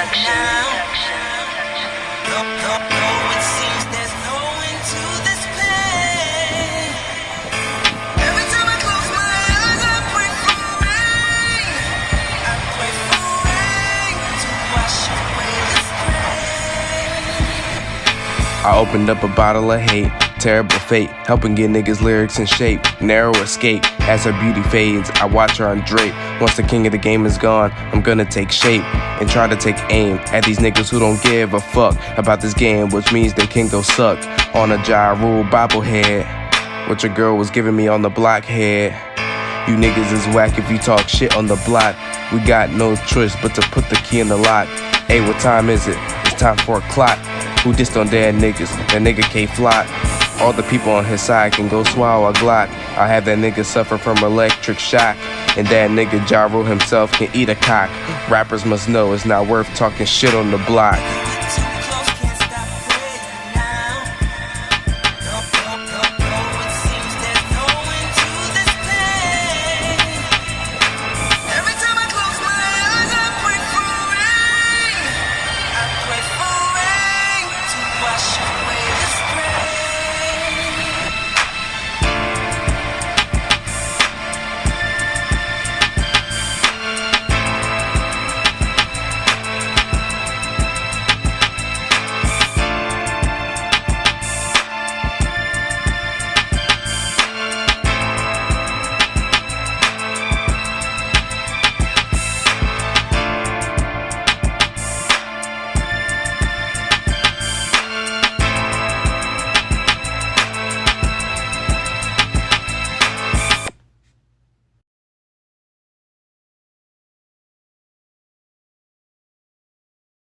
It seems there's no end to this pain. Every time I close my eyes, I pray for rain. I pray for rain to wash away this pain. I opened up a bottle of hate, terrible fate, helping get niggas' lyrics in shape. Narrow escape, as her beauty fades, I watch her undrape. Once the king of the game is gone, I'm gonna take shape and try to take aim at these niggas who don't give a fuck about this game, which means they can go suck on a Ja Rule bobblehead. What your girl was giving me on the blockhead. You niggas is whack if you talk shit on the block. We got no choice but to put the key in the lock. Hey, what time is it? It's time for a clock. Who dissed on dead niggas? That nigga K-Flock. All the people on his side can go swallow a Glock. I have that nigga suffer from electric shock. And that nigga Ja Rule himself can eat a cock. Rappers must know it's not worth talking shit on the block.